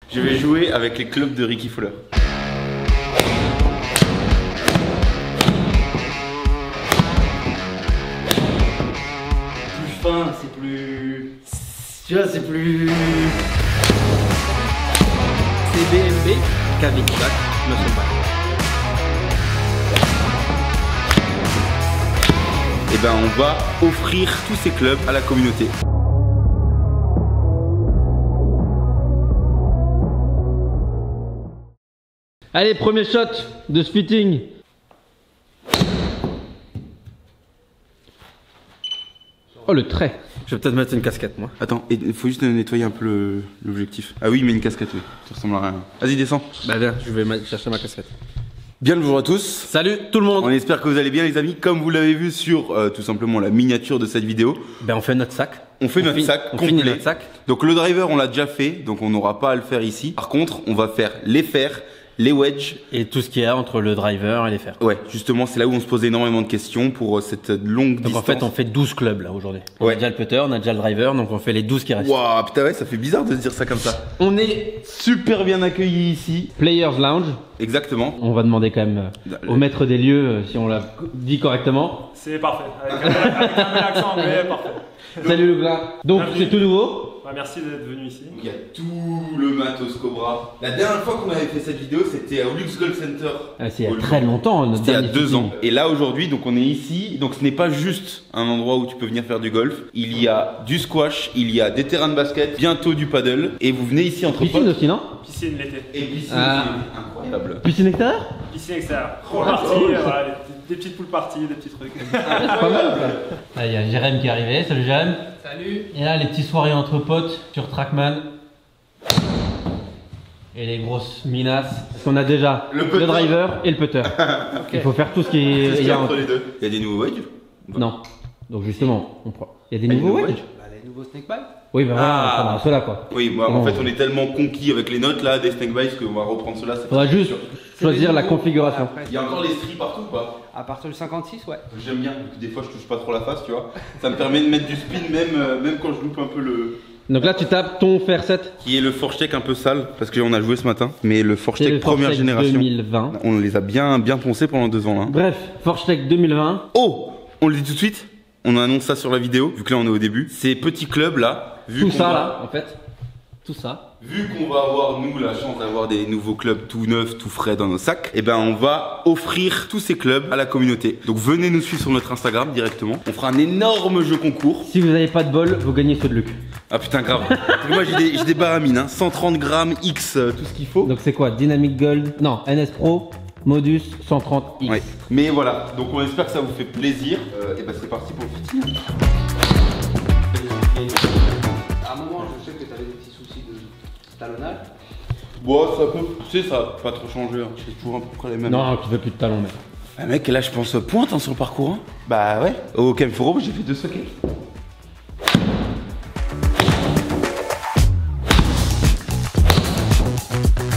Je vais jouer avec les clubs de Ricky Fowler. Plus fin, c'est plus... Tu vois, c'est plus... C'est BMB. Kevin Jack, Muscle Back. Et ben on va offrir tous ces clubs à la communauté. Allez, premier shot de spitting. Oh, le trait. Je vais peut-être mettre une casquette, moi. Attends, il faut juste nettoyer un peu l'objectif. Ah oui, mais une casquette, oui. Ça ressemble à rien. Vas-y, descends. Bah viens, je vais chercher ma casquette. Bien le jour à tous. Salut tout le monde. On espère que vous allez bien les amis. Comme vous l'avez vu sur tout simplement la miniature de cette vidéo. Ben on fait notre sac. On fait notre sac on complet. finit notre sac. Donc le driver on l'a déjà fait, donc on n'aura pas à le faire ici. Par contre, on va faire les fers, les wedges. Et tout ce qu'il y a entre le driver et les fers. Ouais, justement, c'est là où on se pose énormément de questions pour cette longue distance. Donc en fait, on fait 12 clubs là aujourd'hui. On Ouais. a déjà le putter, on a déjà le driver, donc on fait les 12 qui restent. Waouh, putain ouais, ça fait bizarre de se dire ça comme ça. On est super bien accueillis ici. Players Lounge. Exactement. On va demander quand même au maître des lieux si on l'a dit correctement. C'est parfait, avec un bel accent anglais, parfait. Salut le gars. Donc Bienvenue. c'est tout nouveau. Bah, merci d'être venu ici. Il y a tout le matos Cobra. La dernière fois qu'on avait fait cette vidéo, c'était au Lux Golf Center. Ah, c'est il y a très longtemps. Notre C'était il y a dernier 2 footing. ans. Et là aujourd'hui, donc on est ici. Donc ce n'est pas juste un endroit où tu peux venir faire du golf. Il y a du squash, il y a des terrains de basket, bientôt du paddle. Et vous venez ici entre Piscine potes. aussi, non? Piscine l'été. Et piscine, Ah. c'est incroyable. Piscine extérieure? Piscine extérieure. Oh, Party, oh, voilà, des petites poules parties, des petits trucs. Pas mal. Là, il y a Jérém qui est arrivé. Salut Jérém. Salut. Et là, les petits soirées entre potes sur Trackman. Et les grosses minasses. Parce qu'on a déjà Le le, putter. driver et le putter. Il faut faire tout ce qui est. Qu'est-ce qu'il y a entre- entre les deux? Il y a des nouveaux wedges? Non. Donc justement, on prend. Il y a des Ah, nouveaux des wedges. wedges. Bah, les nouveaux snake bites. Oui, bah voilà, Ah. on prendra ceux-là quoi. Oui, moi, en Bon. fait on est tellement conquis avec les notes là des snake bites qu'on va reprendre cela. Faudra juste choisir la les nouveaux. configuration. Après, Il y a encore les stries partout ou pas? À partir du 56, ouais. J'aime bien, des fois je touche pas trop la face, tu vois. Ça me permet de mettre du spin même quand je loupe un peu le... Donc là, tu tapes ton fer 7. Qui est le Forchtech un peu sale, parce qu'on a joué ce matin. Mais le C'est Forchtech le première Forchtech génération. 2020. On les a bien poncés pendant 2 ans là. Bref, Forchtech 2020. Oh, on le dit tout de suite. On annonce ça sur la vidéo, vu que là on est au début. Ces petits clubs là, vu Tout qu'on ça va- là, en fait. Tout ça. Vu qu'on va avoir, nous, la chance d'avoir des nouveaux clubs tout neufs, tout frais dans nos sacs, et ben on va offrir tous ces clubs à la communauté. Donc venez nous suivre sur notre Instagram directement. On fera un énorme jeu concours. Si vous n'avez pas de bol, vous gagnez ceux de Luc. Ah putain, grave. Moi j'ai des baramines, hein. 130 grammes X, tout ce qu'il faut. Donc c'est quoi? Dynamic Gold? Non, NS Pro, Modus 130X. Ouais. Mais voilà, donc on espère que ça vous fait plaisir. Et ben c'est parti pour le footing. À un moment, je sais que tu avais des petits soucis de talonnage. Bon, ça peut, tu sais, ça a pas trop changé. Hein. C'est toujours à peu près les mêmes. Non, tu veux plus de talons, mec. Ah, mec, là je pense pointe hein, sur le parcours. Hein. Bah ouais. Au Camp Foro, j'ai fait 2 sockets.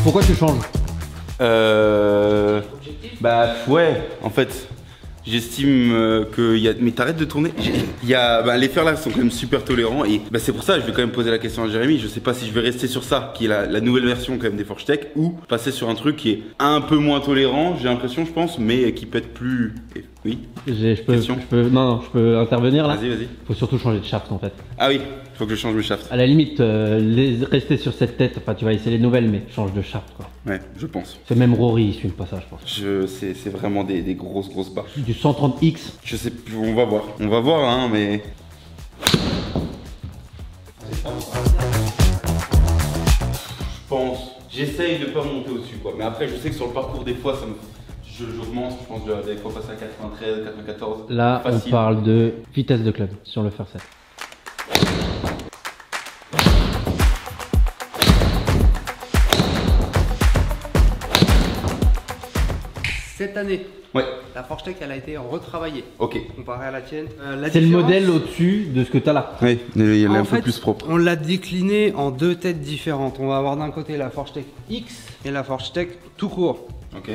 Pourquoi tu changes? Bah ouais, en fait, j'estime que y a... Mais t'arrêtes de tourner. Il y a... Bah, les fers là sont quand même super tolérants et bah, c'est pour ça que je vais quand même poser la question à Jérémy. Je sais pas si je vais rester sur ça, qui est la nouvelle version quand même des Forchtech, ou passer sur un truc qui est un peu moins tolérant, j'ai l'impression je pense, mais qui peut être plus... Oui, Je peux, Question. non, je peux intervenir là. vas-y. Faut surtout changer de shaft en fait. Ah oui, faut que je change mes shafts. À la limite, rester sur cette tête, enfin tu vas essayer les nouvelles, mais change de shaft quoi. Ouais, je pense. C'est même Rory, il suit pas ça, je pense. C'est vraiment des grosses barres. Du 130X. Je sais plus, on va voir. On va voir, hein, mais... Je pense. J'essaye de pas monter au-dessus, quoi. Mais après, je sais que sur le parcours, des fois, ça me... J'augmente, je pense, des fois passer à 93, 94. Là, Facile. on parle de vitesse de club sur le fer 7. Cette année, Ouais, la Forchtech, elle a été retravaillée ok. comparée à la tienne. C'est le modèle au-dessus de ce que t'as là. Oui, il est En un peu fait, plus propre. On l'a décliné en 2 têtes différentes. On va avoir d'un côté la Forchtech X et la Forchtech tout court. Ok.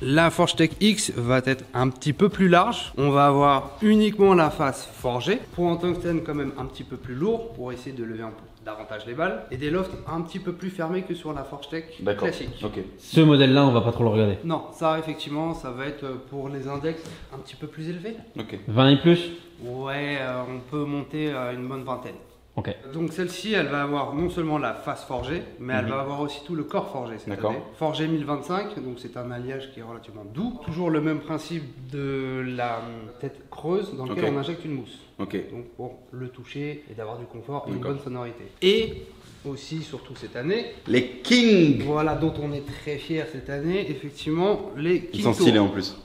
La Forchtech X va être un petit peu plus large. On va avoir uniquement la face forgée. Pour un tungstène quand même un petit peu plus lourd pour essayer de lever un peu davantage les balles, et des lofts un petit peu plus fermés que sur la Forge Tech D'accord. classique. Ok. Ce modèle-là, on va pas trop le regarder. Non, ça effectivement, ça va être pour les index un petit peu plus élevés. Ok. 20 et plus? Ouais, on peut monter à une bonne vingtaine. Ok. Donc celle-ci, elle va avoir non seulement la face forgée, mais elle Mhm. va avoir aussi tout le corps forgé cette D'accord. année. Forgé 1025, donc c'est un alliage qui est relativement doux. Toujours le même principe de la tête creuse dans laquelle Ok. on injecte une mousse. Ok. Donc pour le toucher et d'avoir du confort et une D'accord. bonne sonorité. Et aussi, surtout cette année, Les Kings. voilà dont on est très fier cette année, effectivement, les Ils King sont Tour. stylés en plus.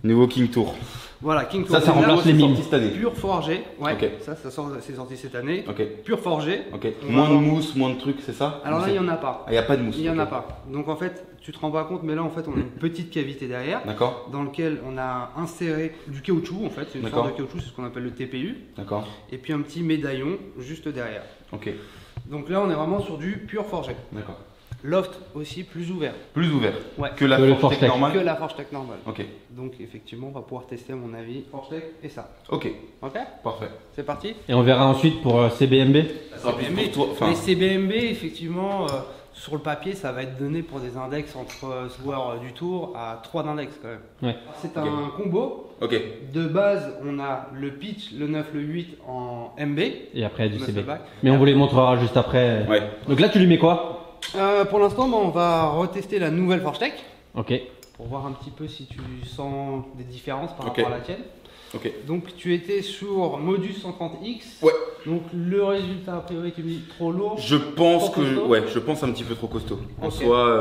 Nouveau King Tour. Voilà, King Tour. Ça c'est remplace là, les mimes. sorti cette année. Pur forgé, ouais, Ok. ça c'est sorti cette année. Ok. Pur forgé. Ok. On Moins va de avoir- mousse, moins de trucs, c'est ça? Alors Ou là, c'est- il n'y en a pas. Ah, il n'y a pas de mousse. Il n'y en ok. a pas. Donc en fait, tu te rends pas compte, mais là en fait, on a une petite cavité derrière D'accord. dans lequel on a inséré du caoutchouc en fait, c'est une D'accord. sorte de caoutchouc, c'est ce qu'on appelle le TPU, D'accord. et puis un petit médaillon juste derrière. Ok. Donc là, on est vraiment sur du pur forgé. D'accord. Loft aussi plus ouvert Plus ouvert. Ouais. Que la Que le Forge Forge Tech Tech. normale. que la Forge Tech normale. Ok. Donc effectivement, on va pouvoir tester à mon avis Forge Tech et ça. Ok. Ok, Parfait. c'est parti. Et on verra ensuite pour CBMB. Ça sera plus pour toi. Enfin, Les CBMB, effectivement, sur le papier, ça va être donné pour des index entre joueurs du tour à 3 d'index quand même. Ouais. C'est Ok. un combo. ok. De base, on a le pitch, le 9, le 8 en MB. Et après du Muscle CB. back. Mais on vous les montrera juste après. Ouais. Donc là, tu lui mets quoi? Pour l'instant, on va retester la nouvelle Forge Tech Ok. pour voir un petit peu si tu sens des différences par Ok. rapport à la tienne. Ok. Donc, tu étais sur Modus 130X. Ouais. Donc, le résultat, a priori, tu me dis trop lourd. Je pense Trop que. costaud Ouais, je pense un petit peu trop costaud. En Ok. soi,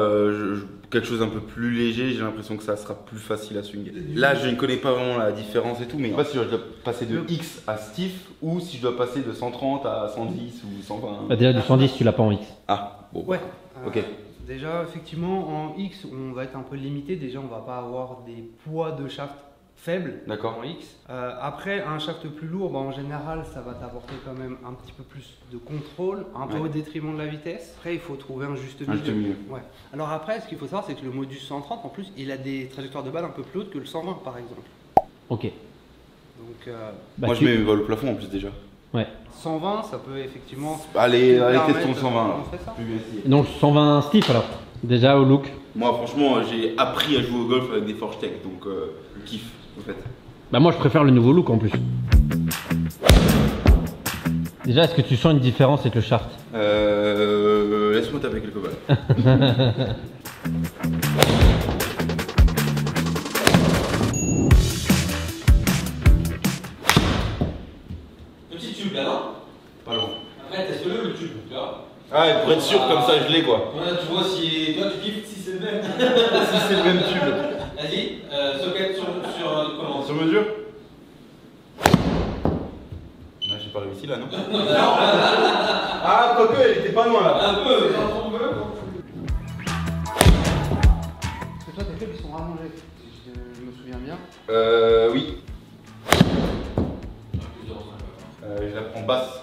quelque chose un peu plus léger, j'ai l'impression que ça sera plus facile à swinguer. Là, je ne connais pas vraiment la différence et tout, mais je sais pas si je dois passer de X à stiff ou si je dois passer de 130 à 110 ou 120. Bah, déjà du 110, tu l'as pas en X. Ah, bon. Ouais. Ok. Déjà, effectivement, en X, on va être un peu limité. Déjà, on va pas avoir des poids de shaft faibles D'accord. en X. Après, un shaft plus lourd, bah, en général, ça va t'apporter quand même un petit peu plus de contrôle, un peu Ouais. au détriment de la vitesse. Après, il faut trouver un juste Un milieu. juste milieu. Ouais. Alors après, ce qu'il faut savoir, c'est que le Modus 130, en plus, il a des trajectoires de balle un peu plus hautes que le 120, par exemple. Ok. Donc, Bah, Moi, tu- je mets le plafond en plus déjà. Ouais. 120, ça peut effectivement... Allez, te allez, permettre, testons 120 là. on fait ça. Je vais bien essayer. Donc 120 stiff alors. Déjà au look. Moi, franchement, j'ai appris à jouer au golf avec des Forge Tech, donc je kiffe en fait. Bah moi je préfère le nouveau look en plus. Déjà, est-ce que tu sens une différence avec le shaft? Laisse-moi taper quelques balles. Petit tube là, non? Pas loin. Après, teste-le le tube, tu vois. Ah, et pour être sûr, comme ça je l'ai quoi. Voilà, tu vois si toi tu kiffes si c'est le même. Si c'est le même tube. Vas-y, socket sur comment? Sur mesure. Là, j'ai pas réussi là, non? Ah, quoique, elle était pas loin là. Un peu, Parce que toi, tes clubs, ils sont rallongés, si je me souviens bien. Oui. Je la prends basse.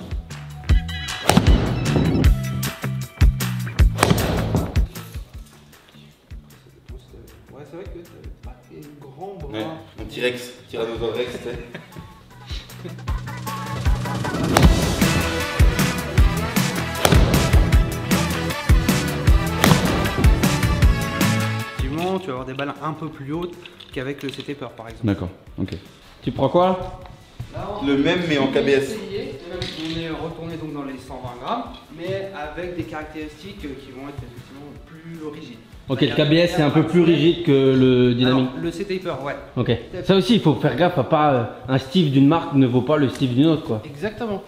Ouais, c'est vrai que t'as pas fait grand bras. Ouais, mon T-Rex, Tyrannosaurus Rex, tu sais. Effectivement, tu vas avoir des balles un peu plus hautes qu'avec le C-Taper par exemple. D'accord, ok. Tu prends quoi? Là, Le même mais en KBS. On est retourné donc dans les 120 grammes, mais avec des caractéristiques qui vont être effectivement plus rigides. Ok, le KBS c'est un peu plus rigide que le dynamique. Alors, le C-Taper, ouais. Ok. Ça aussi, il faut faire gaffe à pas un Steve d'une marque ne vaut pas le Steve d'une autre quoi. Exactement.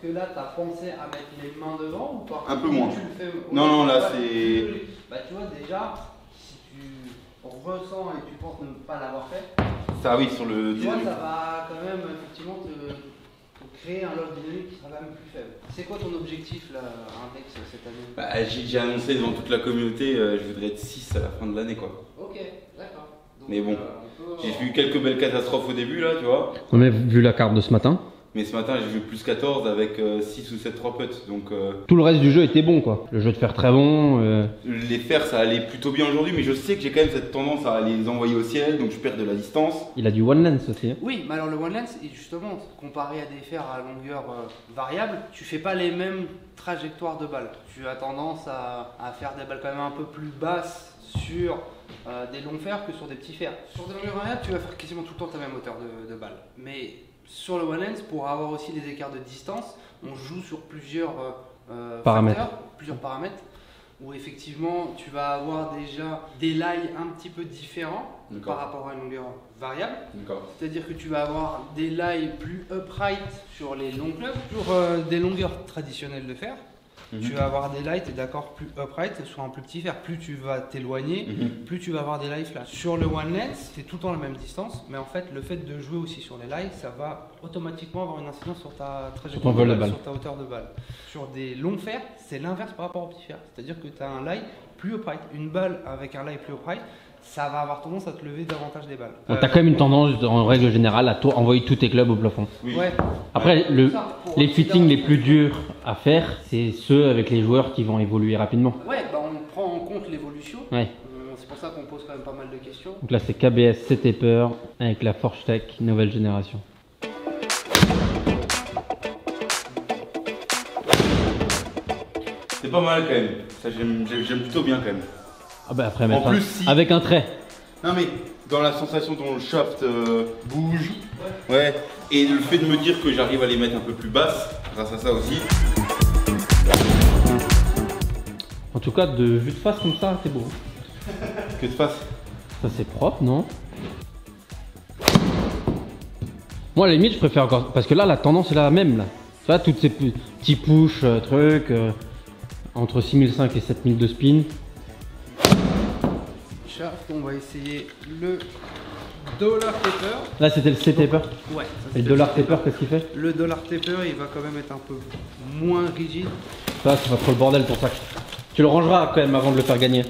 Est-ce que là, tu as pensé à mettre les mains devant ou pas? Un peu moins. Tu le fais... Non, non, là, Ouais, c'est- Bah, tu vois, déjà, si tu ressens et tu penses ne pas l'avoir fait, Ça, oui, sur le tu vois, dynamique. ça va quand même effectivement te créer un loft dynamique qui sera quand même plus faible. C'est quoi ton objectif là, Index, cette année? Bah, j'ai annoncé devant toute la communauté, je voudrais être 6 à la fin de l'année quoi. Ok, d'accord. Donc, Mais bon, on peut- j'ai vu quelques belles catastrophes au début là, tu vois. On a vu la carte de ce matin. Mais ce matin, j'ai joué plus 14 avec 6 ou 7 3 putts. Donc Tout le reste du jeu était bon, quoi. Le jeu de fer très bon. les fers, ça allait plutôt bien aujourd'hui, mais je sais que j'ai quand même cette tendance à les envoyer au ciel, donc je perds de la distance. Il a du one lens aussi. Hein. Oui, mais alors le one lens, justement, comparé à des fers à longueur variable, tu fais pas les mêmes trajectoires de balles. Tu as tendance à faire des balles quand même un peu plus basses sur des longs fers que sur des petits fers. Sur des longueurs variables, tu vas faire quasiment tout le temps ta même hauteur de balle. Mais sur le one lens, pour avoir aussi des écarts de distance, on joue sur plusieurs Paramètres. facteurs, plusieurs paramètres, où effectivement tu vas avoir déjà des lies un petit peu différents par rapport à une longueur variable. C'est-à-dire que tu vas avoir des lies plus upright sur les longs clubs, sur des longueurs traditionnelles de fer. Tu vas avoir des lies, d'accord, plus upright sur un plus petit fer. Plus tu vas t'éloigner, plus tu vas avoir des lies flat. Sur le one lens, c'est tout le temps la même distance, mais en fait, le fait de jouer aussi sur les lies, ça va automatiquement avoir une incidence sur ta trajectoire de balle, sur ta hauteur de balle. Sur des longs fers, c'est l'inverse par rapport au petit fer. C'est-à-dire que tu as un lie plus upright. Une balle avec un lie plus upright, ça va avoir tendance à te lever davantage des balles. Donc t'as quand même une tendance, en règle générale, à envoyer tous tes clubs au plafond. Oui. Ouais. Après, les fittings les plus durs à faire, c'est ceux avec les joueurs qui vont évoluer rapidement. Ouais, bah on prend en compte l'évolution. Ouais. C'est pour ça qu'on pose quand même pas mal de questions. Donc là, c'est KBS C-Taper avec la Forge Tech nouvelle génération. C'est pas mal quand même. Ça, j'aime plutôt bien quand même. Ah bah après, mettre plus, un- si- avec un trait. Non mais dans la sensation dont le shaft bouge, ouais, et le fait de me dire que j'arrive à les mettre un peu plus basses, grâce à ça aussi. En tout cas, de vue de face comme ça, c'est beau. Que de face. Ça c'est propre, non? Moi, à la limite, je préfère encore. Parce que là, la tendance est la même. Là. Tu vois, toutes ces petits push, trucs, entre 6005 et 7000 de spin. Shaft, on va essayer le dollar taper. Là, c'était le C-Taper. Ouais. Et le dollar taper, qu'est-ce qu'il fait? Le dollar taper, il va quand même être un peu moins rigide. Ça, c'est pas trop le bordel pour ça. Tu le rangeras quand même avant de le faire gagner.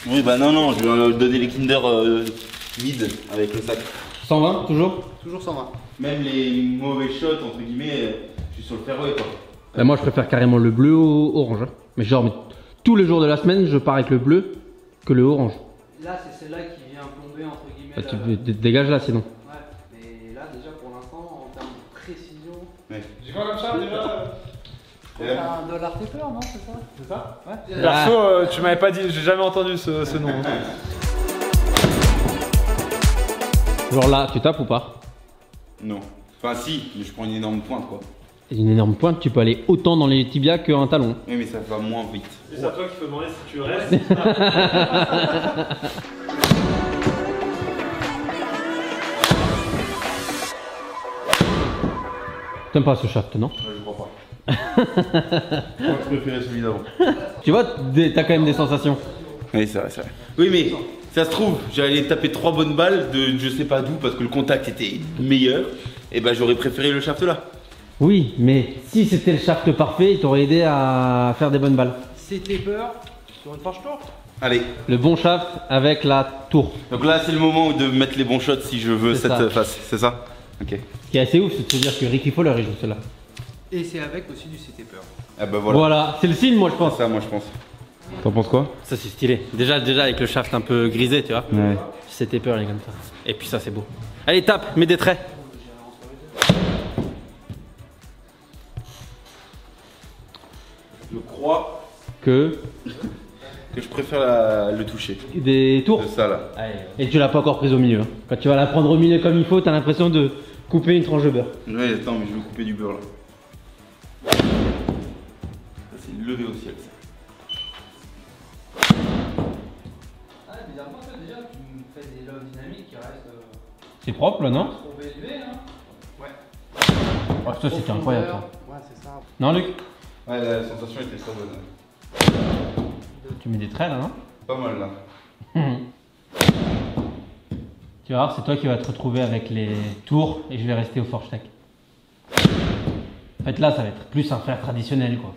Oui bah non, je vais donner les Kinder vides avec le sac. 120, toujours? Toujours 120. Même les mauvais shots, entre guillemets, je suis sur le fairway quoi. Bah, moi, je préfère carrément le bleu au orange. Hein. Mais genre, tous les jours de la semaine, je pars avec le bleu que le orange. Là, c'est celle-là qui vient plomber entre guillemets. Bah, tu dégages là sinon. Ouais, mais là, déjà pour l'instant, en termes de précision. Ouais. J'ai quoi comme ça déjà C'est un dollar taper, non? C'est ça? C'est ça Ouais. Perso, tu m'avais pas dit, j'ai jamais entendu ce nom. Genre là, tu tapes ou pas? Non. Enfin si, mais je prends une énorme pointe quoi. C'est une énorme pointe, tu peux aller autant dans les tibias qu'un talon. Oui mais ça va moins vite. C'est à toi qu'il faut demander si tu restes. T'aimes pas ce shaft, non? Je crois pas. Moi je préférais celui d'avant. Tu vois, t'as quand même des sensations. Oui c'est vrai, c'est vrai. Oui mais ça se trouve, j'allais taper 3 bonnes balles de je sais pas d'où parce que le contact était meilleur. Et bah j'aurais préféré le shaft là. Oui, mais si c'était le shaft parfait, il t'aurait aidé à faire des bonnes balles. C'est taper sur une Forge Tour. Allez, Le bon shaft avec la tour. donc là c'est le moment de mettre les bons shots si je veux C'est cette ça. face, c'est ça? Ok. Ce qui est assez ouf, c'est de se dire que Ricky Fowler il joue cela. Et c'est avec aussi du C-taper. Ah bah voilà. Voilà, c'est le signe, moi je pense. C'est ça moi je pense. T'en penses quoi? Ça c'est stylé. Déjà avec le shaft un peu grisé, tu vois. Ouais. C'était peur, il est comme ça. Et puis ça c'est beau. Allez, tape, mets des traits. Je crois Que que je préfère le toucher. des tours. De ça là. Et tu l'as pas encore prise au milieu. Hein. Quand tu vas la prendre au milieu comme il faut, t'as l'impression de couper une tranche de beurre. Ouais attends mais je vais couper du beurre là. Ça c'est levé au ciel ça. Ah, bizarrement, toi, déjà, tu me fais des loves dynamiques qui restent C'est propre là, non? trop élevés, hein. Ouais. Ouais, ça c'était incroyable. Ça. Ouais, c'est ça. Non, Luc? Ouais la sensation était très bonne. Tu mets des traits là, non? Pas mal là. Tu vas voir, c'est toi qui vas te retrouver avec les tours et je vais rester au Forge Tech. En fait, là, ça va être plus un fer traditionnel quoi.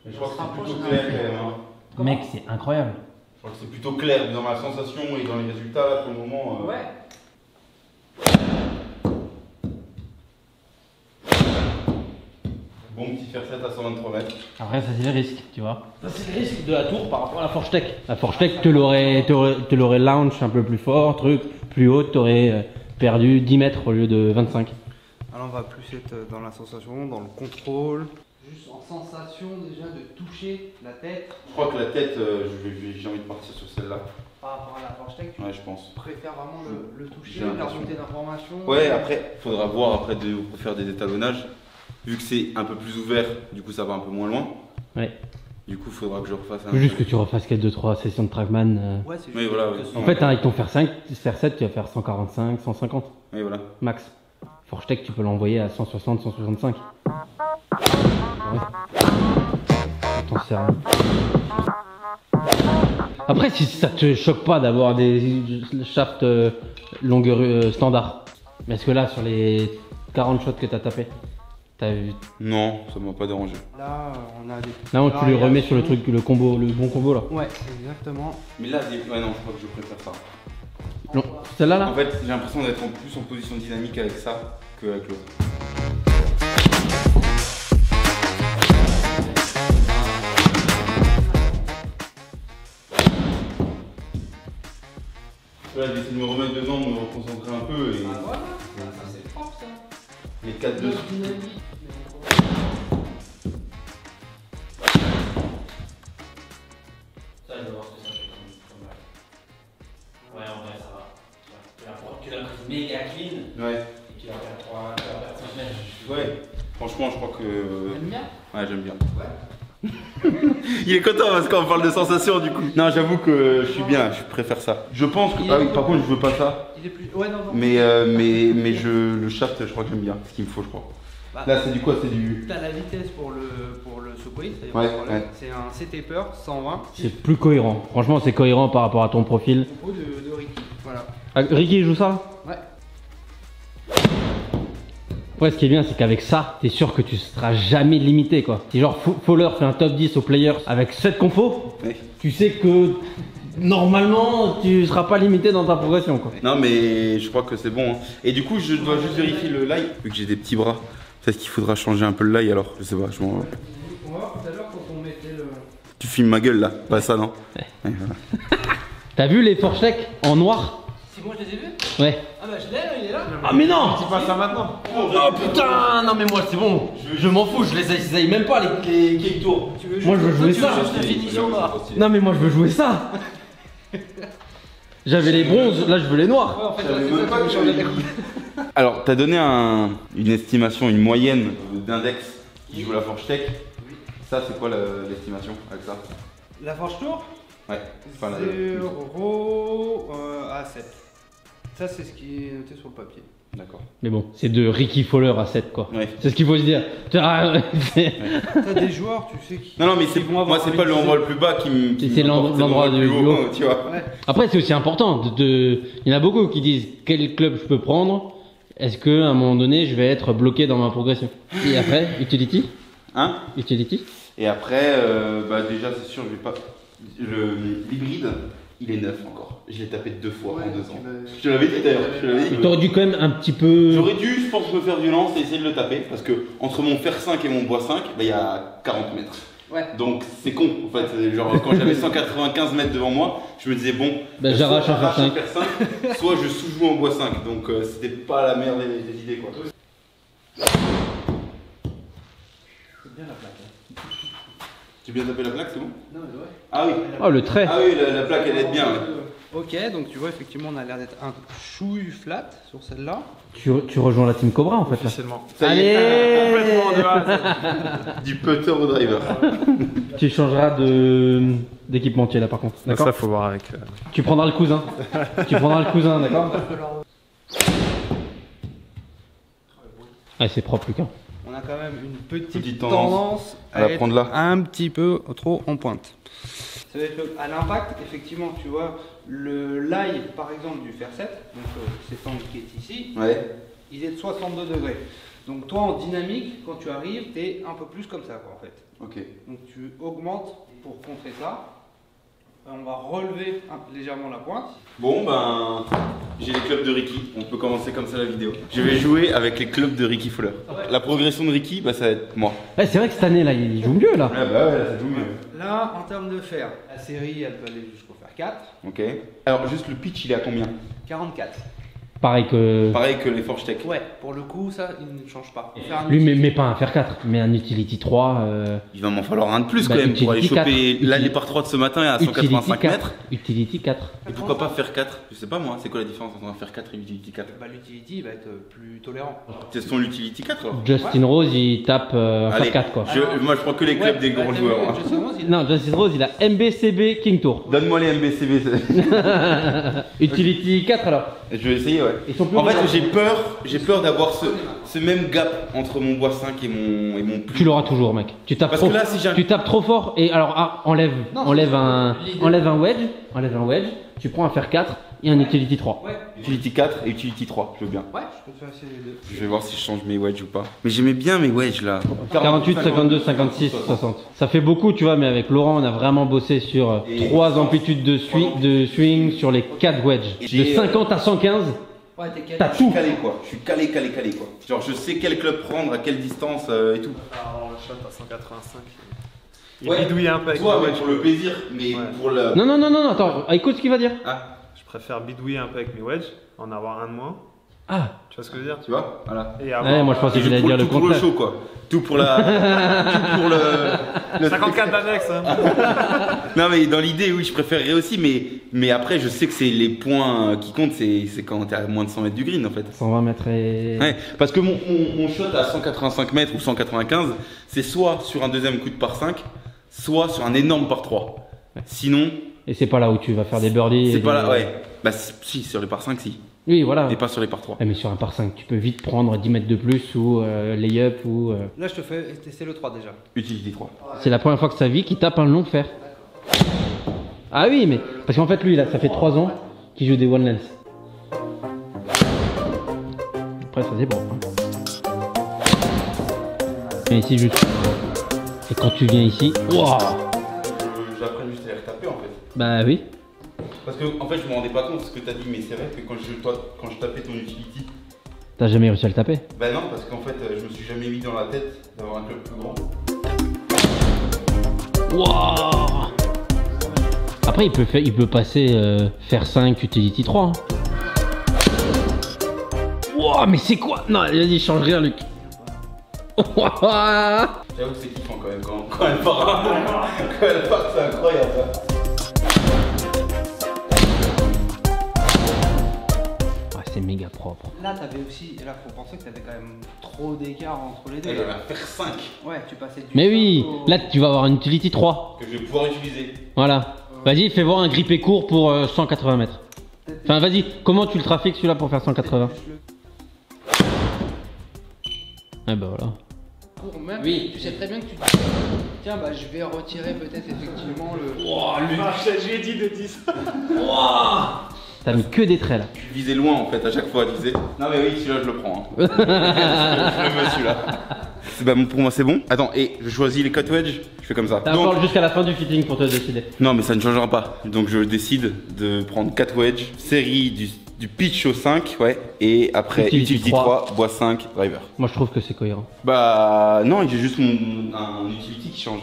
Je crois que c'est plutôt clair quand même. Hein. Mec, c'est incroyable. Je crois que c'est plutôt clair dans la sensation et dans les résultats là pour le moment. Ouais. faire 7 à 123 mètres. Après, ça c'est le risque, tu vois. Ça c'est le risque de la tour par rapport à la Forge Tech. La Forge Tech te l'aurait launch un peu plus fort, truc plus haut, t'aurais perdu 10 mètres au lieu de 25. Alors on va plus être dans la sensation, dans le contrôle. Juste en sensation déjà de toucher la tête. Je crois que la tête, j'ai envie de partir sur celle-là. Par rapport à la Forge Tech, tu je pense. préfères vraiment le toucher, J'ai la l'impression. remontée d'informations. Ouais, après, faudra voir après de faire des étalonnages. Vu que c'est un peu plus ouvert, du coup ça va un peu moins loin. Ouais. Du coup, faudra que je refasse un. Faut juste que tu refasses quelques 2-3 sessions de Trackman. Ouais, c'est Oui, juste voilà, que ouais. ce En soit- fait, avec ton Fer 5, Fer 7, tu vas faire 145, 150 Oui, voilà. max. Forge Tech, tu peux l'envoyer à 160, 165. Ouais. T'en sais rien. Après, si ça te choque pas d'avoir des shafts longueur standard. Mais est-ce que là, sur les 40 shots que t'as tapé, t'as vu. Non, ça m'a pas dérangé. Là, on a des. Là, tu le remets sur le truc, le combo, le bon combo là. Ouais, exactement. Mais là, ouais, non, je crois que je préfère ça. Non, celle-là là. En fait, j'ai l'impression d'être plus en position dynamique avec ça qu'avec l'autre. Là, j'essaie de me remettre dedans, de me reconcentrer un peu et Voilà, ça c'est propre ça. les 4 de Dynamique. Ça, je vais voir ce que ça fait comme balle. Ouais, en vrai, ça va. Tu l'as pris méga clean Ouais. et tu vas faire 3, 5 mètres. Ouais. Franchement, je crois que. T'aimes bien? Ouais, j'aime bien. Ouais. Il est content parce qu'on parle de sensations du coup. Non, j'avoue que je suis bien, je préfère ça. Je pense que. Ah oui, par contre, je veux pas ça. Il est plus. Ouais, non, non. Mais le shaft, je crois que j'aime bien. Ce qu'il me faut, je crois. Bah, Là, c'est du quoi? C'est du. T'as la vitesse pour le secouer, c'est-à-dire Ouais, pas de problème. ouais. C'est un C-taper 120 C'est plus cohérent. Franchement, c'est cohérent par rapport à ton profil. au propos de Ricky. Voilà. Ah, Ricky il joue ça? Ouais. Ouais, ce qui est bien, c'est qu'avec ça, t'es sûr que tu seras jamais limité quoi. Si genre Fowler fait un top 10 aux players avec 7 compos, Ouais. tu sais que normalement tu seras pas limité dans ta progression quoi. Non, mais je crois que c'est bon. Hein. Et du coup, je dois juste vérifier le lie. Vu que j'ai des petits bras, peut-être qu'il faudra changer un peu le lie alors. Je sais pas, je m'en. On va voir tout à l'heure quand on mettait le. Tu filmes ma gueule là, pas ça, non? Ouais, voilà. T'as vu les Forge Tech en noir? C'est bon, je les ai vus? Ouais. Ah bah je l'ai, il est là. Ah mais non! C'est pas ça maintenant. Oh putain! Non mais moi c'est bon, je m'en fous, je les aille même pas les cake tours. Tu veux Moi je veux jouer tu veux ça. juste la finition là. Non mais moi je veux jouer ça. J'avais les bronzes, là je veux les noirs. Ouais, en fait, J'avais c'est même ça, pas tu veux que changer j'avais les- Alors, t'as donné une estimation, une moyenne d'index qui joue la Forge Tech. Ça, c'est quoi l'estimation avec ça? La Forge Tour Ouais, enfin, 0 à 7. Ça, c'est ce qui est noté sur le papier. D'accord. Mais bon, c'est de Ricky Fowler à 7 quoi. Ouais. C'est ce qu'il faut se dire. Ah, c'est T'as des joueurs, tu sais, qui. Non, non, mais qui vont avoir moi, c'est pas envie de l'endroit le plus bas qui C'est m'importe, l'endroit le du plus haut, haut. tu vois. Ouais. Après c'est aussi important il y en a beaucoup qui disent quel club je peux prendre. Est-ce que à un moment donné je vais être bloqué dans ma progression? Et après, utility? Hein? Utility? Et après, bah déjà, c'est sûr, je vais pas. L'hybride, il est neuf encore. Je l'ai tapé 2 fois Ouais, en 2 tu ans. vas- Je te l'avais dit d'ailleurs. je te l'avais dit. T'aurais dû quand même un petit peu. J'aurais dû, je pense, me faire violence et essayer de le taper parce que entre mon fer 5 et mon bois 5, bah, il y a 40 mètres. Ouais. Donc c'est con en fait. Genre quand j'avais 195 mètres devant moi, je me disais bon, Bah, j'arrache soit un fer 5. fer 5, soit je sous-joue en bois 5. Donc c'était pas la meilleure des idées quoi. C'est bien la plaque. Tu viens taper la plaque, c'est bon? Non, mais ouais. Ah oui. Oh le trait. Ah oui, la plaque elle est bien. Ouais. Ok, donc tu vois, effectivement, on a l'air d'être un chouille flat sur celle-là. Tu rejoins la team Cobra en fait là. Officiellement. Ça y est, Allez. Complètement de base. du putter au driver. Tu changeras d'équipementier là par contre. D'accord. Ça, faut voir avec. Tu prendras le cousin. Tu prendras le cousin, d'accord? Ouais, c'est propre Lucas. On a quand même une petite, Petite tendance, tendance à la être prendre là. un petit peu trop en pointe. Ça va être à l'impact, effectivement, tu vois, le lie par exemple du fer 7, donc cet angle qui est ici, Ouais. il est de 62 degrés. Donc toi en dynamique, quand tu arrives, tu es un peu plus comme ça quoi, en fait. Ok. Donc tu augmentes pour contrer ça. On va relever légèrement la pointe. Bon ben, j'ai les clubs de Ricky, on peut commencer comme ça la vidéo. Je vais jouer avec les clubs de Ricky Fowler. La progression de Ricky, bah ça va être moi. Ouais, c'est vrai que cette année là, il joue mieux là. Ah bah ouais, là ça joue mieux. Là, en termes de fer, la série elle peut aller jusqu'au fer 4. Ok. Alors juste le pitch, il est à combien? 44. Pareil que. Pareil que les Forge Tech. Ouais, pour le coup, ça, il ne change pas. Lui, mais pas un fer 4, mais un Utility 3. Il va m'en falloir un de plus Bah, quand même pour aller Utility choper 4. là les par 3 de ce matin à Utility 185 4. mètres. Utility 4. Et pourquoi pas faire 4? Je sais pas moi, c'est quoi la différence entre un fer 4 et Utility 4? Bah, l'utility il va être plus tolérant. Testons l'Utility 4 alors. Justin Rose, il tape un Allez, fer 4 quoi. moi je prends que les clubs des gros joueurs. Hein. Non, Justin Rose, il a MBCB King Tour. Donne-moi les MBCB. Utility 4 alors. Je vais essayer, ouais. Ils sont plus En fait, gros. j'ai peur d'avoir ce même gap entre mon bois 5 et mon plus. Tu l'auras toujours, mec. Tu tapes Parce trop, que là, si j'ai un- tu tapes trop fort et alors enlève un wedge, tu prends un fer 4 et un Utility 3. Ouais. Utility 4 et Utility 3, je veux bien. Ouais, je peux te faire essayer les deux. Je vais voir si je change mes wedges ou pas. Mais j'aimais bien mes wedges là. 48, 52, 56, 60. Ça fait beaucoup, tu vois, mais avec Laurent, on a vraiment bossé sur Et 3 amplitudes de swing sur les 4 wedges. De J'ai, 50 à 115, Ouais, t'es calé. t'as Je suis tout. calé quoi. Je suis calé quoi. Genre je sais quel club prendre, à quelle distance et tout. Alors, le shot à 185. Il Ouais. bidouille un peu avec Toi, mes ouais, wedges. pour le plaisir, mais Ouais. pour le. Non, attends, écoute ce qu'il va dire. Ah, Je préfère bidouiller un peu avec mes wedges, en avoir un de moins. Ah, Tu vois ce que je veux dire? tu vois, voilà. Et ouais, moi je pensais Et qu'il allait pour dire le tout pour le contraire. show quoi. Tout pour la. tout pour le 54 d'annexe, hein. Non mais dans l'idée oui je préférerais aussi mais après je sais que c'est les points qui comptent c'est quand t'es à moins de 100 mètres du green en fait. 120 mètres et. Ouais, parce que mon shot à 185 mètres ou 195 c'est soit sur un deuxième coup de par 5 soit sur un énorme par 3. Sinon Et c'est pas là où tu vas faire des birdies. c'est et pas des- là ouais. Bah si sur les par 5 si Oui, voilà. et pas sur les par 3. Ouais, mais sur un par 5, tu peux vite prendre 10 mètres de plus ou lay-up ou. Là, je te fais tester le 3 déjà. Utility 3. C'est la première fois que sa vie qu'il tape un long fer. Ah oui, mais. Parce qu'en fait, lui, là, ça fait 3 ans qu'il joue des one lens. Après, ça c'est bon. Et ici, juste. Et quand tu viens ici. Waouh! J'apprends juste à les retaper en fait. Bah oui. Parce que en fait je me rendais pas compte de ce que t'as dit mais c'est vrai que quand je tapais ton utility T'as jamais réussi à le taper. bah non parce qu'en fait je me suis jamais mis dans la tête d'avoir un club plus grand. Waouh! Après, il peut passer fer 5, utility 3. Hein. Waouh, mais c'est quoi? Non, vas-y, change rien, Luc. Waouh! J'avoue que c'est kiffant quand même quand elle part. Quand elle part c'est incroyable. Ah, c'est méga propre. Là, t'avais aussi. Là, faut penser que t'avais quand même trop d'écart entre les deux. Elle va faire 5 Ouais, tu passais du. Mais oui, 5 au- là, tu vas avoir une utility 3. que je vais pouvoir utiliser. Voilà. Vas-y, fais voir un grippé court pour 180 mètres. Enfin, vas-y, comment tu le trafiques celui-là pour faire 180? Ah bah voilà. Pour même, Oui. tu sais très bien que tu. Tiens, bah, je vais retirer peut-être effectivement le. Je lui ai dit de 10. T'as mis que des traits là. Je visais loin en fait à chaque fois, tu sais. Non mais oui, celui-là je le prends. Hein. je le veux celui-là. Bah, pour moi c'est bon. Attends, et je choisis les cut wedge, je fais comme ça. T'as encore jusqu'à la fin du fitting pour te décider. Non mais ça ne changera pas. Donc je décide de prendre 4 wedge, série du pitch au 5, ouais. Et après Utility utility 3, bois 5, driver. Moi je trouve que c'est cohérent. Bah non, j'ai juste un utility qui change.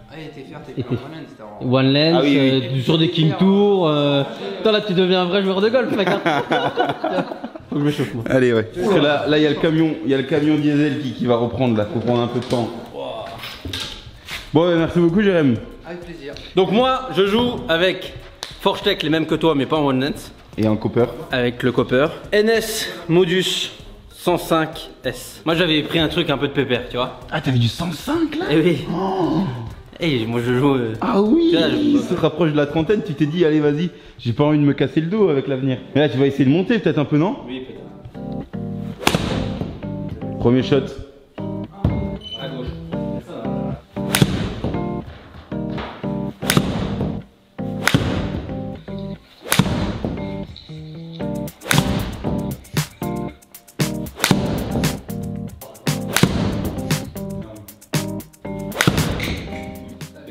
Ah, il était fier, t'es Et plus t'es- en one c'était en. One lens, Ah oui, oui. sur des King Tour. Attends là tu deviens un vrai joueur de golf mec. Hein. Faut que je m'échauffe moi. Allez ouais. Parce que là il y a le camion diesel qui va reprendre là, faut prendre un peu de temps. Bon ouais, merci beaucoup Jérém. Avec plaisir. Donc moi je joue avec Forge Tech, les mêmes que toi mais pas en one lens. Et un copper. Avec le copper. NS Modus 105S. Moi j'avais pris un truc un peu de pépère, tu vois. Ah t'avais du 105 là? Eh oui. Eh moi je joue. Ah oui, Tu vois, il se rapproche de la trentaine, tu t'es dit allez vas-y, j'ai pas envie de me casser le dos avec l'avenir. Mais là tu vas essayer de monter peut-être un peu non? Oui peut-être. Premier shot. À gauche.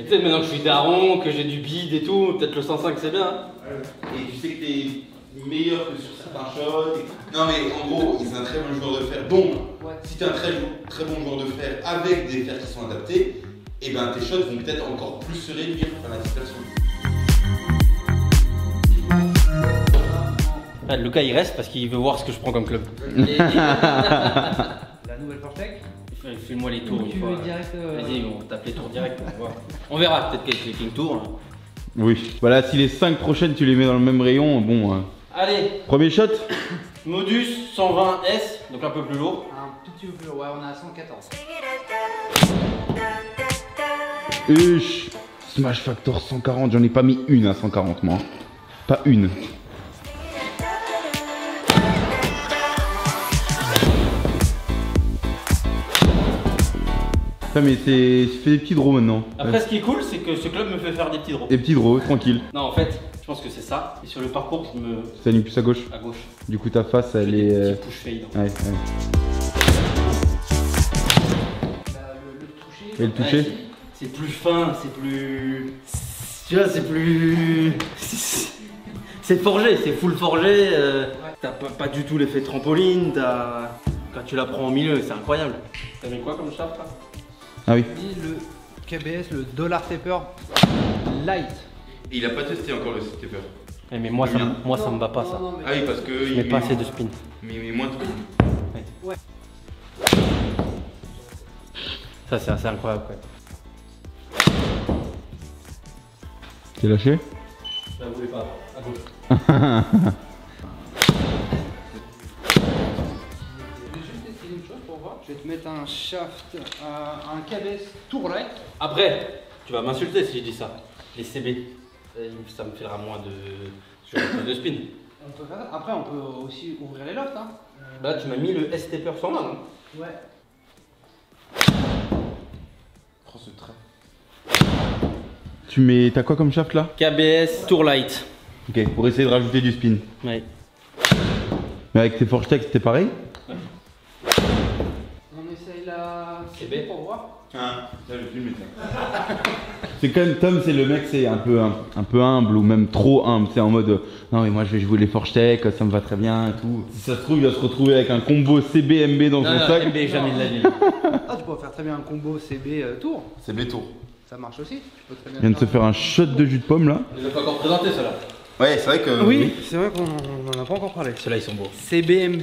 tu sais, maintenant que je suis daron, que j'ai du bide et tout, peut-être le 105 c'est bien. Hein. Et tu sais que t'es meilleur que sur certains shots. Non mais en gros, c'est un très bon joueur de fer. Donc, si t'es un très bon joueur de fer avec des fers qui sont adaptés, et ben tes shots vont peut-être encore plus se réduire par la dispersion. Ah, Lucas il reste parce qu'il veut voir ce que je prends comme club. La nouvelle Fortec. Fais-moi les tours. Tu veux direct. Vas-y, on tape les tours direct. On verra peut-être qu'avec les King Tours. Hein. Oui. Voilà, si les 5 prochaines tu les mets dans le même rayon, bon. Allez. Premier shot. Modus 120S, donc un peu plus lourd. Un tout petit peu plus lourd. Ouais, on est à 114. Smash Factor 140, j'en ai pas mis une à 140 moi. Pas une. Putain mais c'est fais des petits draws maintenant. Après ce qui est cool c'est que ce club me fait faire des petits draws. Des petits draws, tranquille. Non en fait, je pense que c'est ça. Et sur le parcours qui me... Ça aligne plus à gauche. À gauche. Du coup ta face elle Des est... petits push fade. Ouais. Le toucher. Et le toucher ouais, c'est plus fin, c'est plus... Tu vois, c'est plus... C'est forgé, c'est full forgé. T'as pas du tout l'effet trampoline, quand tu la prends au milieu, c'est incroyable. T'as mis quoi comme shaft là? Ah oui. Le KBS, le Dollar Taper Light. Il a pas testé encore le stepper. Mais moi, ça me va pas ça. Non, Ah oui parce que... Je mets pas assez de spin. Mais moins de spin. Ouais. Ça c'est assez incroyable quoi. T'es lâché? Je la voulais pas, à gauche. Je vais te mettre un shaft, un KBS Tour Light. Après, tu vas m'insulter si je dis ça. Les CB, ça me fera moins de... Sur le plus de spin. On peut faire ça. Après, on peut aussi ouvrir les lofts. Hein. Là, tu m'as mis le S-Taper 120, non? Ouais. Oh ce trait. Tu mets... T'as quoi comme shaft là? KBS Tour Light. Ok, pour essayer de rajouter du spin. Ouais. Mais avec tes Forge Tech c'était pareil? On essaye la CB pour voir. Ah, là je filme ça. C'est quand même Tom, c'est le mec, c'est un peu humble ou même trop humble. C'est en mode non mais moi je vais jouer les Forge Tech, ça me va très bien et tout. Si ça se trouve, il va se retrouver avec un combo CB-MB dans son sac. MB, jamais de la vie. Ah, tu peux faire très bien un combo CB Tour. CB tour. Ça marche aussi. Tu peux très bien Il vient de se faire un shot de jus de pomme là. Je l'ai pas encore présenté ceux-là. Ouais, c'est vrai que. Oui, c'est vrai qu'on n'en a pas encore parlé. Ceux-là ils sont beaux. CBMB,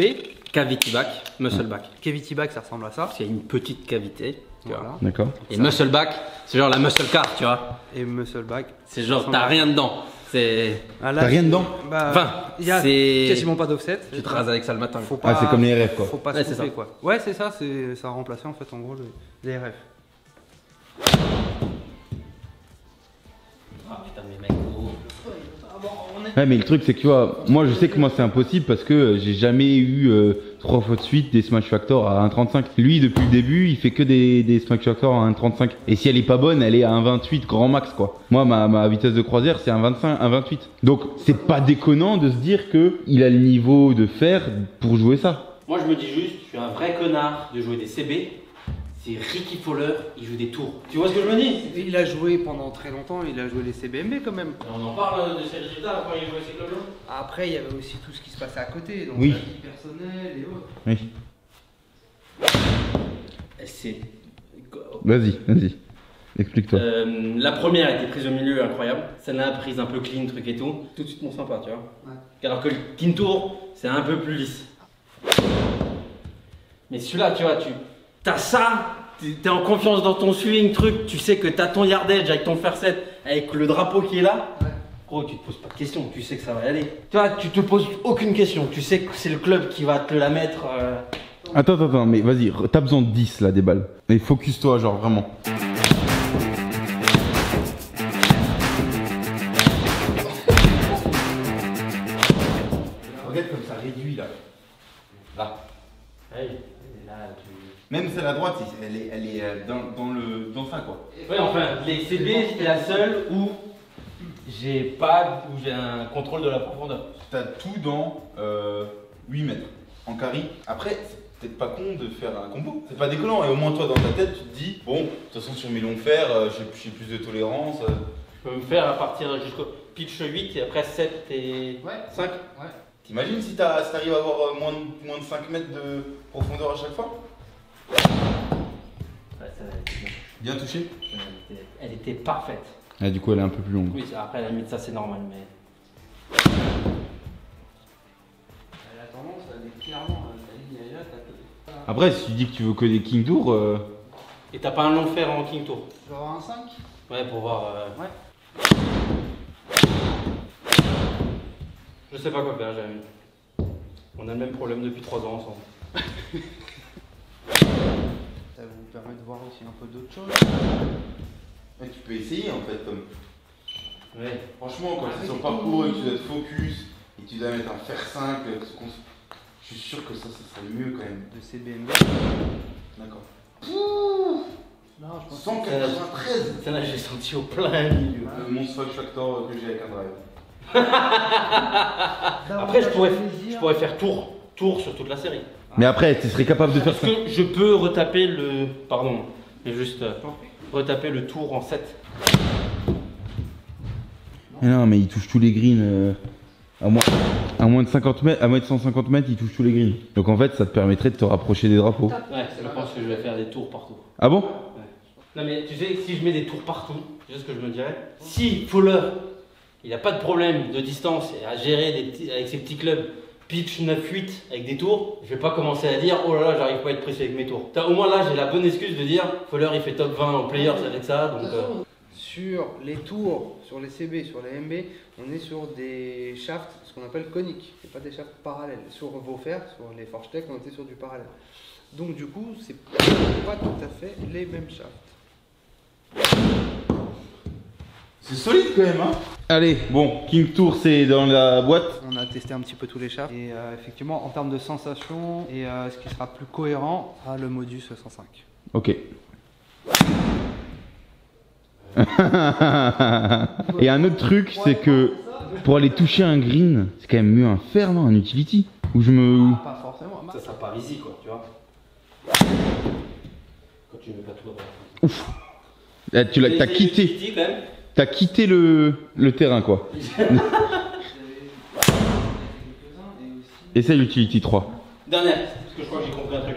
Cavity back, muscle back. Cavity Back, ça ressemble à ça. C'est une petite cavité. Tu vois. Voilà. D'accord. Et muscle back, c'est genre la muscle car, tu vois. Et Muscle Back. C'est genre t'as rien dedans. C'est. Ah, là, T'as rien dedans? Bah, Enfin, il y a c'est- quasiment pas d'offset. Tu te rases avec ça le matin. Faut Ah, pas, c'est comme les RF quoi. Faut pas Ouais, se c'est couper ça. quoi. Ouais, c'est ça, ça a remplacé en fait en gros les RF. Ah putain, mais mec, gros. Ouais, mais le truc c'est que tu vois, moi je sais que moi c'est impossible parce que j'ai jamais eu 3 fois de suite des Smash Factor à 1.35. Lui depuis le début il fait que des Smash Factor à 1.35. Et si elle est pas bonne, elle est à 1.28 grand max quoi. Moi ma vitesse de croisière c'est 1.25, 1.28. Donc c'est pas déconnant de se dire que il a le niveau de fer pour jouer ça. Moi je me dis juste, je suis un vrai connard de jouer des CB. C'est Ricky Fowler, il joue des tours. Tu vois ce que je me dis? Il a joué pendant très longtemps, il a joué les CBMB quand même. On en parle de ces résultats quand il jouait ces clubs-là. Après, il y avait aussi tout ce qui se passait à côté, donc Oui. la vie personnelle et autres. Oui. C'est. Vas-y. Explique-toi. La première était prise au milieu, incroyable. Celle-là, prise un peu clean, truc et tout. Tout de suite, mon sympa, tu vois. Ouais. Alors que le King Tour, c'est un peu plus lisse. Mais celui-là, tu vois, t'as ça, t'es en confiance dans ton swing, truc. Tu sais que t'as ton yardage avec ton fair set, avec le drapeau qui est là. Ouais. Gros, tu te poses pas de questions, tu sais que ça va y aller. Tu vois, tu te poses aucune question. Tu sais que c'est le club qui va te la mettre. Attends, mais vas-y, t'as besoin de 10 là des balles. Mais focus-toi genre vraiment. Regarde comme ça réduit là. Là. Même celle à droite, elle est dans ça quoi. Ouais, enfin, les CB, c'était la seule où j'ai un contrôle de la profondeur. T'as tout dans 8 mètres en carry. Après, peut-être pas con de faire un combo. C'est pas déconnant. Et au moins, toi, dans ta tête, tu te dis, bon, de toute façon, sur mes longs fers, j'ai plus de tolérance. Je peux me faire à partir jusqu'au pitch 8 et après 7 et 5. Ouais. T'imagines si t'arrives à avoir moins de 5 mètres de profondeur à chaque fois? Ouais, ça va être Bien touché. Elle était parfaite. Ah, du coup, elle est un peu plus longue. Oui, après, à la limite, ça c'est normal, mais. Elle a tendance à aller clairement. Après, si tu dis que tu veux que des King Tour. Et t'as pas un long fer en King Tour? Je vais avoir un 5. Ouais, pour voir. Ouais. Je sais pas quoi faire, Jérémy. On a le même problème depuis 3 ans ensemble. Ça vous permet de voir aussi un peu d'autres choses. Ouais, tu peux essayer en fait, Tom. Ouais. Franchement, quand c'est sur le parcours et que tu dois te focus et que tu dois mettre un fer 5, je suis sûr que ça serait mieux quand même. De CBMV. D'accord. Non, je pense 193. Ça là, j'ai senti au plein milieu. Le Monster Factor que j'ai avec un drive. Après, je pourrais faire tour sur toute la série. Mais après, tu serais capable de faire Parce ça. que je peux retaper le. Pardon, mais juste retaper le tour en 7. Mais non, mais il touche tous les greens. À moins de 50 mètres, à moins de 150 mètres, il touche tous les greens. Donc en fait, ça te permettrait de te rapprocher des drapeaux. Ouais, je pense que je vais faire des tours partout. Ah bon? Non mais tu sais, si je mets des tours partout, tu sais ce que je me dirais? Si Fowler, il n'a pas de problème de distance et à gérer avec ses petits clubs, pitch 9-8 avec des tours, je vais pas commencer à dire oh là là, j'arrive pas à être précis avec mes tours. Au moins là, j'ai la bonne excuse de dire Fowler il fait top 20 en players avec ça, donc. Sur les tours, sur les CB, sur les MB, on est sur des shafts, ce qu'on appelle coniques, et pas des shafts parallèles. Sur vos fers, sur les Forge Tech, on était sur du parallèle. Donc du coup, c'est pas tout à fait les mêmes shafts. C'est solide quand même, hein? Allez, bon, King Tour, c'est dans la boîte. On a testé un petit peu tous les shafts, et effectivement, en termes de sensation, et ce qui sera plus cohérent, le Modus 105. Ok. Et un autre truc, c'est que pour aller toucher un green, c'est quand même mieux un fer, non? Un utility? Où je me. Pas forcément. Ça sera pas easy quoi, tu vois. Quand tu mets pas tout droit. Ouf! T'as quitté. T'as quitté le terrain quoi. Essaye l'utility 3. Dernière, parce que je crois que j'ai compris un truc.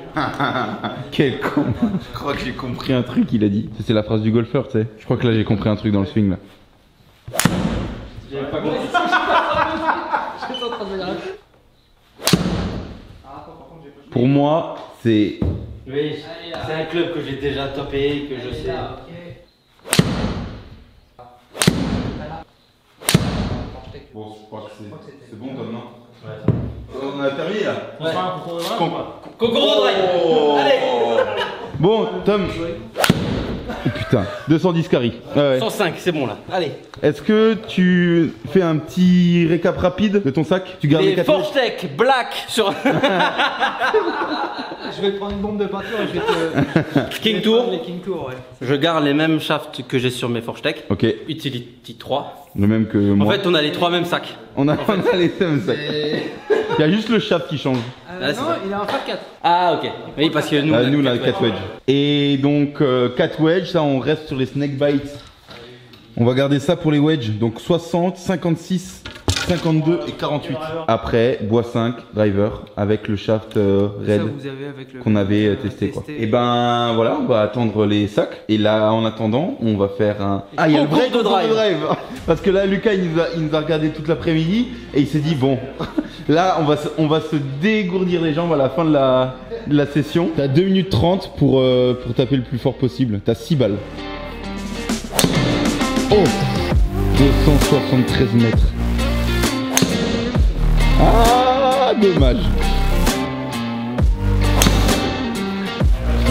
Quel con! Je crois que j'ai compris un truc, il a dit. C'est la phrase du golfeur, tu sais. Je crois que là j'ai compris un truc dans le swing là. J'avais pas compris. Pour moi, c'est. Oui, c'est un club que j'ai déjà topé, que je sais. Bon, je crois que c'est bon comme non? Ouais. On a terminé là. Ouais. Concours de drive. Oh. Allez. Bon, Tom. Oh, putain, 210 carry. Ouais. 105, c'est bon là. Allez. Est-ce que tu fais un petit récap rapide de ton sac? Tu gardes les 4 Forge Tech Black sur Je vais prendre une bombe de peinture et je vais te. King Tour. Les King Tour, ouais. Je garde les mêmes shafts que j'ai sur mes Forge Tech. Ok. Utility 3. Le même que moi. En fait, on a les 3 mêmes sacs. On a les mêmes sacs. Il y a juste le shaft qui change. Ah, non, il a un Fat 4. Ah, ok. Oui, parce que nous, Nous, on a 4 wedge. Et donc, 4 wedge, ça, on reste sur les snake bites. On va garder ça pour les wedges. Donc, 60, 56, 52 et 48. Après, bois 5, driver, avec le shaft red qu'on avait testé. Quoi. Et ben voilà, on va attendre les sacs. Et là, en attendant, on va faire un. Ah, il y a le break de drive. Parce que là, Lucas, il nous a regardé toute l'après-midi et il s'est dit bon, là, on va se dégourdir les jambes à la fin de la session. T'as 2 minutes 30 pour taper le plus fort possible. T'as 6 balles. Oh, 273 mètres. Ah, dommage.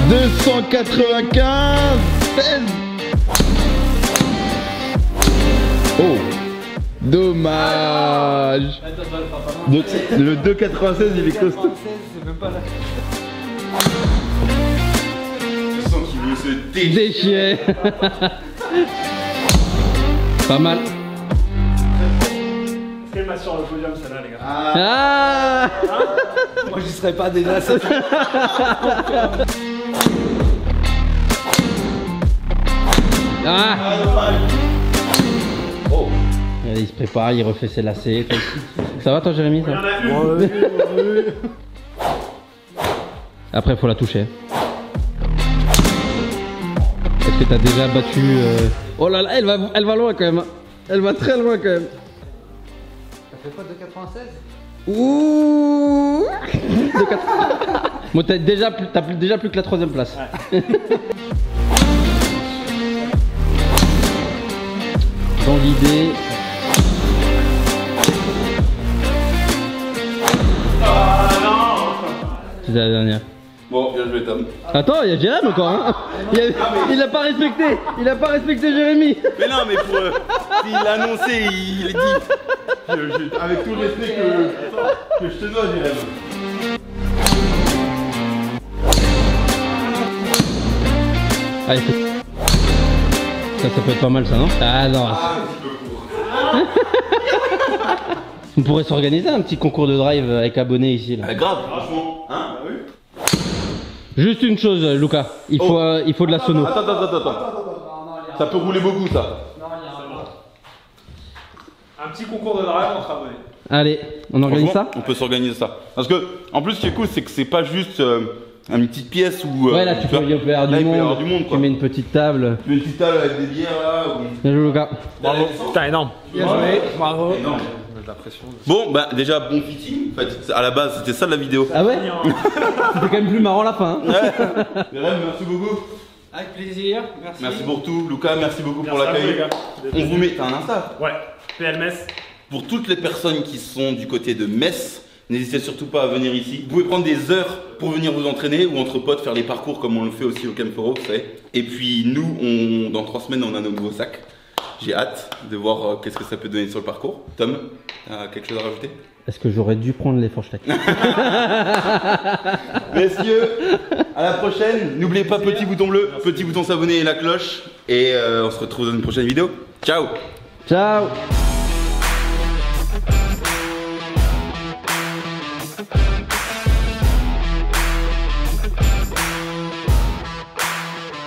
295, 16. Oh, dommage. Le 2,96 il est costaud. C'est même pas là. Je sens qu'il veut se déchirer. Pas mal. Est-ce qu'elle m'a mettre sur le podium, celle-là, les gars. Ah. Moi j'y serais pas déjà. Ah. Allez, il se prépare, il refait ses lacets. Ça va toi Jérémy ça? Après faut la toucher. Est-ce que t'as déjà battu Oh là là, elle va loin quand même. Elle va très loin quand même. Ça fait pas 2,96? Ouh. Bon t'as déjà plus que la 3ème place. Ouais. Dans l'idée. C'est la dernière. Bon, bien joué Tom. Attends, il y a Jérémy encore hein. Il a pas respecté. Il a pas respecté Jérémy. Mais non, mais pour s'il l'a annoncé, il dit. Avec tout le respect que je te dois, Jérémy. Allez, ça peut être pas mal ça non? Ah non. On pourrait s'organiser un petit concours de drive avec abonnés ici là. Ah, grave, franchement. Hein? Oui. Juste une chose Lucas, il faut de la sono. Attends. Ça peut rouler beaucoup ça. Un petit concours de drive entre abonnés. Allez, on organise ça? On peut s'organiser ça. Parce que, en plus, ce qui est cool, c'est que c'est pas juste une petite pièce où. Ouais, là tu peux y avoir du monde. Quoi. Tu mets une petite table. Une petite table avec des bières là. Bien joué Lucas. Bravo. Putain, énorme. Bien joué, bravo. Énorme. Bon, bah déjà, bon fitting. En fait, à la base, c'était ça de la vidéo. Ah ouais? C'était quand même plus marrant la fin. Hein. Merci beaucoup. Avec plaisir, merci. Merci pour tout, Lucas, merci beaucoup pour Merci à l'accueil. vous, les gars. On vous met, t'as un Insta? Ouais, PLMS. Pour toutes les personnes qui sont du côté de Metz, n'hésitez surtout pas à venir ici. Vous pouvez prendre des heures pour venir vous entraîner ou entre potes faire les parcours comme on le fait aussi au Camp Foro, vous savez. Et puis nous, dans 3 semaines, on a nos nouveaux sacs. J'ai hâte de voir qu'est-ce que ça peut donner sur le parcours. Tom, t'as quelque chose à rajouter? Est-ce que j'aurais dû prendre les fourchettes? Messieurs, à la prochaine. N'oubliez pas petit bouton bleu, petit bouton s'abonner et la cloche. Et on se retrouve dans une prochaine vidéo. Ciao! Ciao!